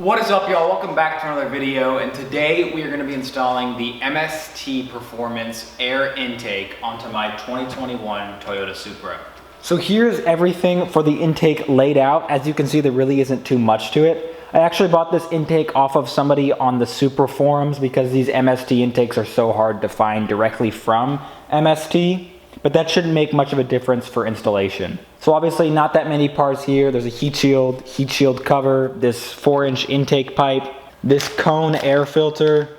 What is up, y'all? Welcome back to another video, and today we are going to be installing the MST Performance air intake onto my 2021 Toyota Supra. So here's everything for the intake laid out. As you can see, there really isn't too much to it. I actually bought this intake off of somebody on the Supra forums because these MST intakes are so hard to find directly from MST, but that shouldn't make much of a difference for installation. So obviously not that many parts here. There's a heat shield cover, this 4-inch intake pipe, this cone air filter,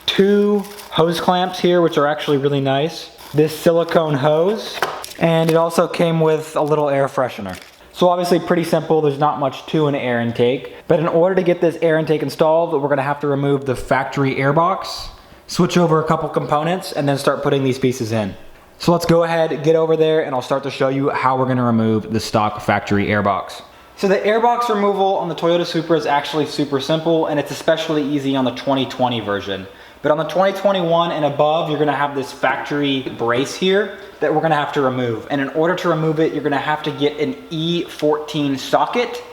2 hose clamps here, which are actually really nice, this silicone hose, and it also came with a little air freshener. So obviously pretty simple, there's not much to an air intake, but in order to get this air intake installed, we're gonna have to remove the factory air box, switch over a couple components, and then start putting these pieces in. So let's go ahead, get over there, and I'll start to show you how we're gonna remove the stock factory airbox. So the airbox removal on the Toyota Supra is actually super simple, and it's especially easy on the 2020 version. But on the 2021 and above, you're gonna have this factory brace here that we're gonna have to remove. And in order to remove it, you're gonna have to get an E14 socket.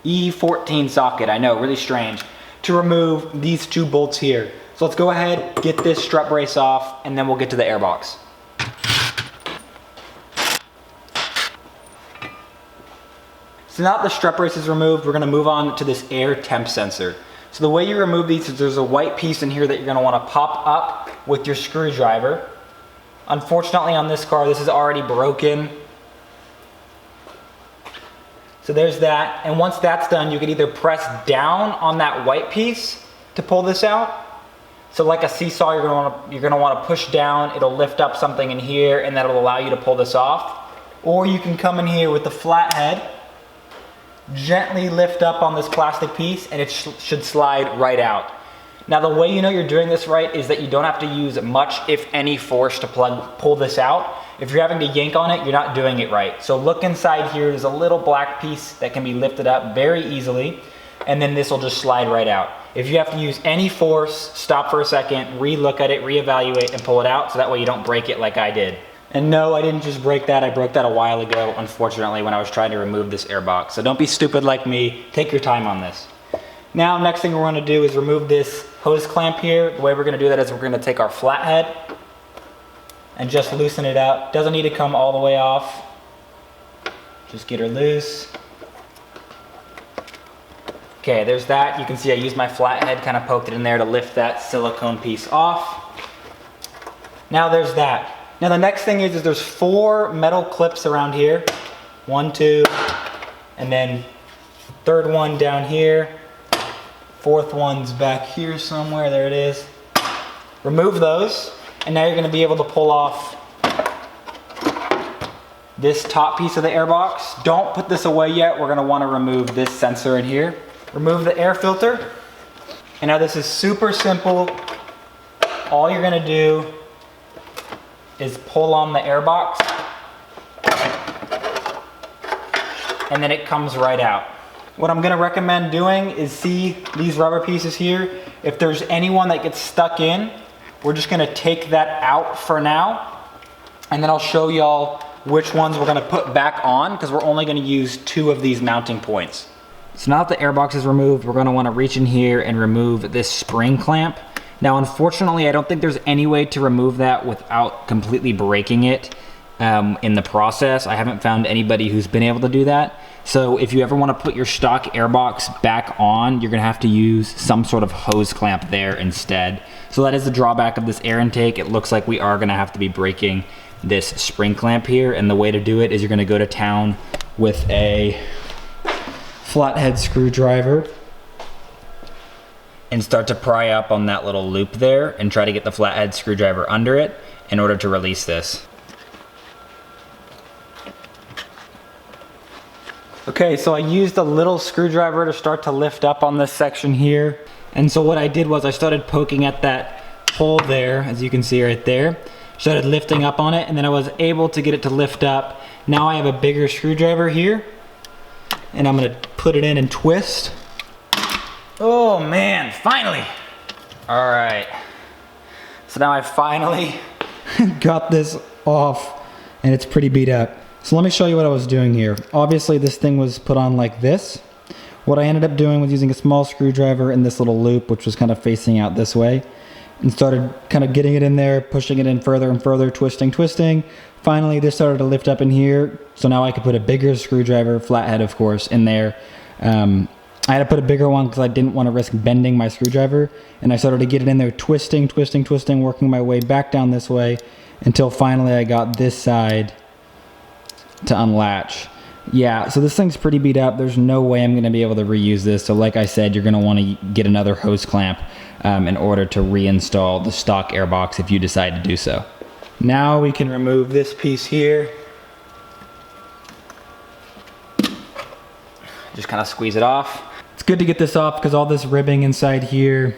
E14 socket, I know, really strange, to remove these 2 bolts here. So let's go ahead, get this strut brace off, and then we'll get to the airbox. So now that the strut brace is removed, we're gonna move on to this air temp sensor. So the way you remove these is there's a white piece in here that you're gonna wanna pop up with your screwdriver. Unfortunately on this car, this is already broken. So there's that, and once that's done, you can either press down on that white piece to pull this out. So like a seesaw, you're gonna wanna push down, it'll lift up something in here, and that'll allow you to pull this off. Or you can come in here with the flathead, gently lift up on this plastic piece, and it should slide right out. Now the way you know you're doing this right is that you don't have to use much, if any, force to pull this out. If you're having to yank on it, you're not doing it right. So look inside here, there's a little black piece that can be lifted up very easily, and then this will just slide right out. If you have to use any force, stop for a second, re-look at it, reevaluate, and pull it out, so that way you don't break it like I did. And no, I didn't just break that. I broke that a while ago, unfortunately, when I was trying to remove this airbox. So don't be stupid like me. Take your time on this. Now, next thing we're gonna do is remove this hose clamp here. The way we're gonna do that is we're gonna take our flathead and just loosen it up. Doesn't need to come all the way off. Just get her loose. Okay, there's that. You can see I used my flathead, kind of poked it in there to lift that silicone piece off. Now there's that. Now the next thing is there's 4 metal clips around here. 1, 2, and then 3rd one down here. 4th one's back here somewhere, there it is. Remove those, and now you're gonna be able to pull off this top piece of the airbox. Don't put this away yet, we're gonna wanna remove this sensor in here. Remove the air filter, and now this is super simple. All you're gonna do is pull on the airbox, and then it comes right out. What I'm gonna recommend doing is see these rubber pieces here. If there's any one that gets stuck in, we're just gonna take that out for now, and then I'll show y'all which ones we're gonna put back on, because we're only gonna use 2 of these mounting points. So now that the airbox is removed, we're gonna wanna reach in here and remove this spring clamp. Now, unfortunately, I don't think there's any way to remove that without completely breaking it in the process. I haven't found anybody who's been able to do that. So if you ever want to put your stock airbox back on, you're gonna have to use some sort of hose clamp there instead. So that is the drawback of this air intake. It looks like we are gonna have to be breaking this spring clamp here, and the way to do it is you're gonna go to town with a flathead screwdriver and start to pry up on that little loop there and try to get the flathead screwdriver under it in order to release this. Okay, so I used a little screwdriver to start to lift up on this section here. And so what I did was I started poking at that hole there, as you can see right there. Started lifting up on it, and then I was able to get it to lift up. Now I have a bigger screwdriver here, and I'm gonna put it in and twist. Oh man, finally. All right. So now I finally got this off, and it's pretty beat up. So let me show you what I was doing here. Obviously this thing was put on like this, What I ended up doing was using a small screwdriver in this little loop, which was kind of facing out this way, and started kind of getting it in there, pushing it in further and further, twisting. Finally, this started to lift up in here, so now I could put a bigger screwdriver, flathead of course, in there. I had to put a bigger one because I didn't want to risk bending my screwdriver, and I started to get it in there, twisting, working my way back down this way, until finally I got this side to unlatch. Yeah, so this thing's pretty beat up. There's no way I'm going to be able to reuse this. So like I said, you're going to want to get another hose clamp in order to reinstall the stock airbox if you decide to do so. Now we can remove this piece here. Just kind of squeeze it off. It's good to get this off because all this ribbing inside here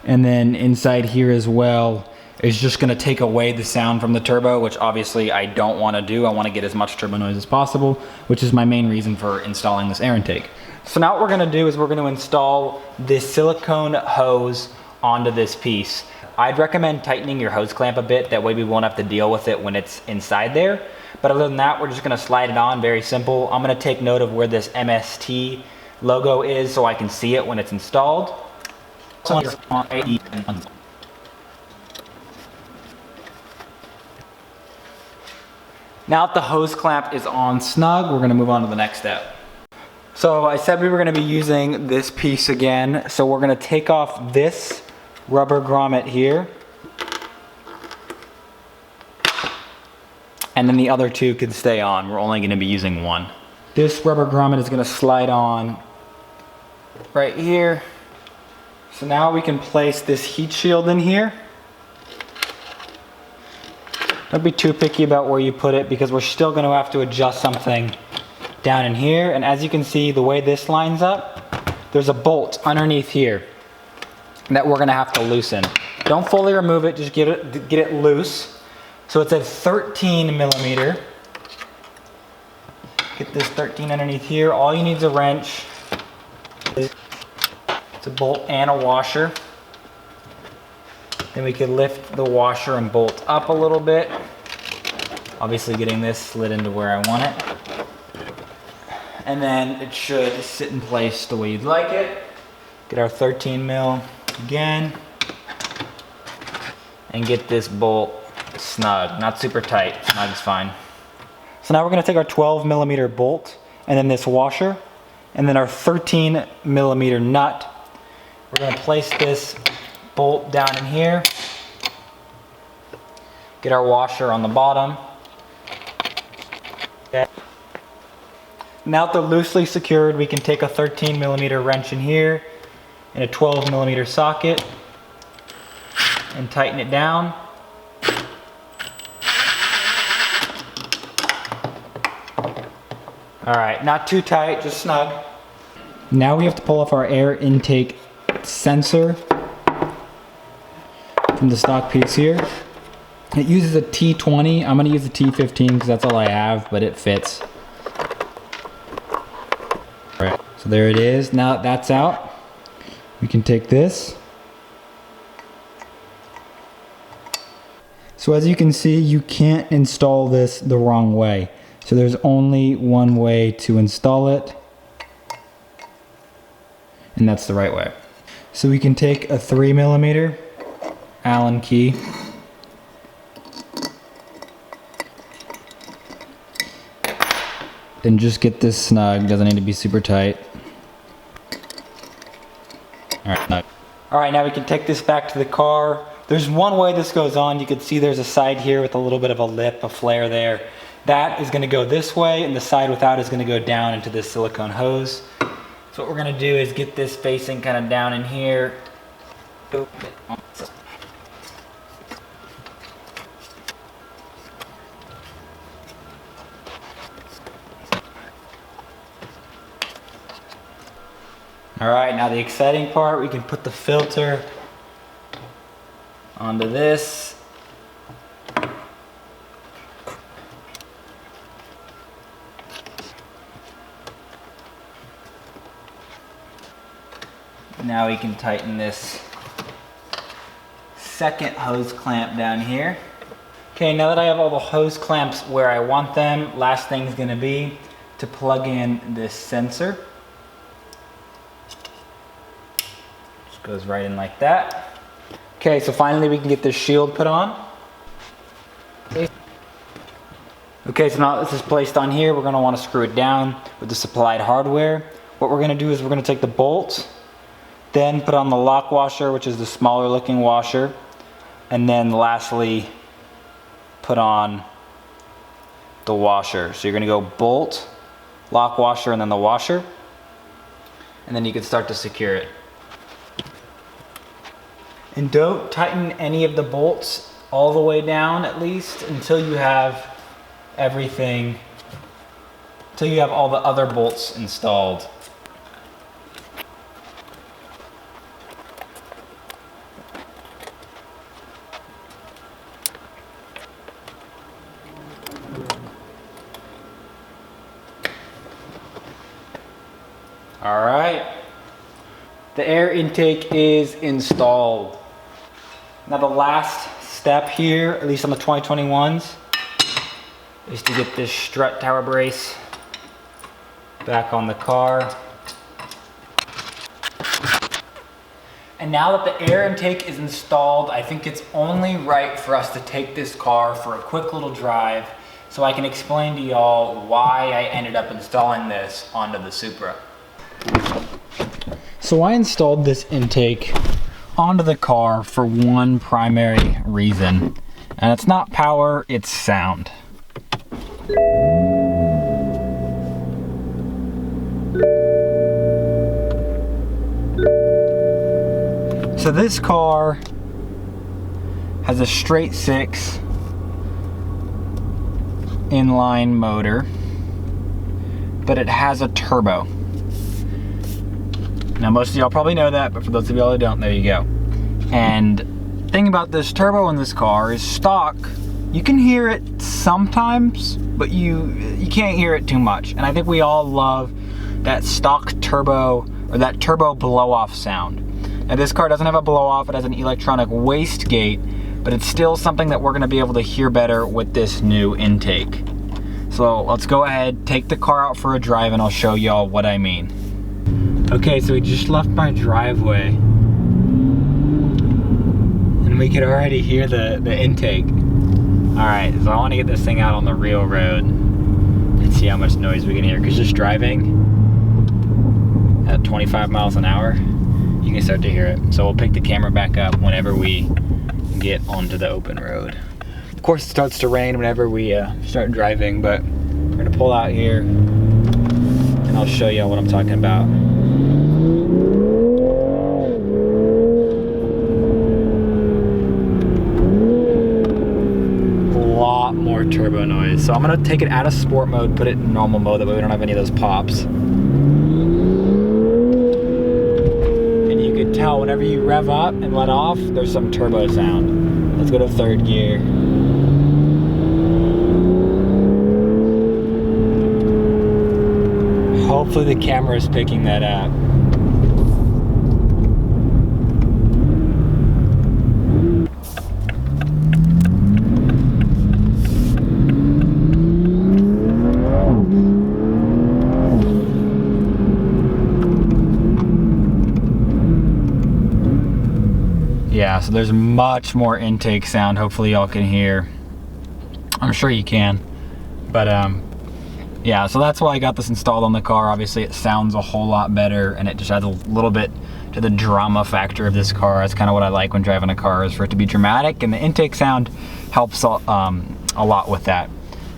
and then inside here as well is just going to take away the sound from the turbo, which obviously I don't want to do. I want to get as much turbo noise as possible, which is my main reason for installing this air intake. So now what we're going to do is we're going to install this silicone hose onto this piece. I'd recommend tightening your hose clamp a bit, that way we won't have to deal with it when it's inside there. But other than that, we're just going to slide it on, very simple. I'm going to take note of where this MST logo is so I can see it when it's installed. Now that the hose clamp is on snug, we're going to move on to the next step. So I said we were going to be using this piece again, so we're going to take off this rubber grommet here, and then the other two can stay on. We're only going to be using one. This rubber grommet is going to slide on right here. So now we can place this heat shield in here. Don't be too picky about where you put it because we're still going to have to adjust something down in here. And as you can see, the way this lines up, there's a bolt underneath here that we're going to have to loosen. Don't fully remove it, just get it loose. So it's a 13 millimeter. Get this 13 underneath here. All you need is a wrench. It's a bolt and a washer. Then we can lift the washer and bolt up a little bit. Obviously getting this slid into where I want it. And then it should sit in place the way you'd like it. Get our 13 mil again. And get this bolt snug, not super tight, snug is fine. So now we're gonna take our 12 millimeter bolt and then this washer and then our 13 millimeter nut. We're gonna place this bolt down in here. Get our washer on the bottom. Okay. Now that they're loosely secured, we can take a 13 millimeter wrench in here and a 12 millimeter socket and tighten it down. All right, not too tight, just snug. Now we have to pull off our air intake sensor from the stock piece here. It uses a T20. I'm gonna use a T15 because that's all I have, but it fits. All right, so there it is. Now that that's out, we can take this. So as you can see, you can't install this the wrong way. So there's only one way to install it, and that's the right way. So we can take a 3 millimeter Allen key, and just get this snug, doesn't need to be super tight. All right, snug. All right, now we can take this back to the car. There's one way this goes on. You can see there's a side here with a little bit of a lip, a flare there. That is gonna go this way, and the side without is gonna go down into this silicone hose. So what we're gonna do is get this facing kind of down in here. All right, now the exciting part, we can put the filter onto this. Now we can tighten this second hose clamp down here. Okay, now that I have all the hose clamps where I want them, last thing's gonna be to plug in this sensor. Just goes right in like that. Okay, so finally we can get this shield put on. Okay, so now this is placed on here. We're gonna wanna screw it down with the supplied hardware. What we're gonna do is we're gonna take the bolts, then put on the lock washer, which is the smaller looking washer, and then lastly, put on the washer. So you're gonna go bolt, lock washer, and then the washer, and then you can start to secure it. And don't tighten any of the bolts all the way down, at least, until you have everything, until you have all the other bolts installed. All right, the air intake is installed. Now the last step here, at least on the 2021s, is to get this strut tower brace back on the car. And now that the air intake is installed, I think it's only right for us to take this car for a quick little drive so I can explain to y'all why I ended up installing this onto the Supra. So I installed this intake onto the car for one primary reason, and it's not power, it's sound. So this car has a straight 6 inline motor, but it has a turbo. Now most of y'all probably know that, but for those of y'all who don't, there you go. And the thing about this turbo in this car is stock. You can hear it sometimes, but you can't hear it too much. And I think we all love that stock turbo, or that turbo blow-off sound. Now this car doesn't have a blow-off, it has an electronic wastegate, but it's still something that we're gonna be able to hear better with this new intake. So let's go ahead, take the car out for a drive, and I'll show y'all what I mean. Okay, so we just left my driveway, and we could already hear the intake. All right, so I want to get this thing out on the real road and see how much noise we can hear, because just driving at 25 miles an hour, you can start to hear it. So we'll pick the camera back up whenever we get onto the open road. Of course, it starts to rain whenever we start driving, but we're gonna pull out here and I'll show you what I'm talking about. More turbo noise. So I'm gonna take it out of sport mode, put it in normal mode, that way we don't have any of those pops. And you can tell whenever you rev up and let off, there's some turbo sound. Let's go to 3rd gear. Hopefully the camera is picking that up. Yeah, so there's much more intake sound. Hopefully y'all can hear. I'm sure you can. But yeah, so that's why I got this installed on the car. Obviously it sounds a whole lot better, and it just adds a little bit to the drama factor of this car. That's kind of what I like when driving a car, is for it to be dramatic, and the intake sound helps a lot with that.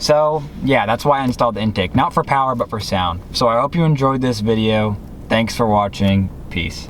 So yeah, that's why I installed the intake. Not for power, but for sound. So I hope you enjoyed this video. Thanks for watching. Peace.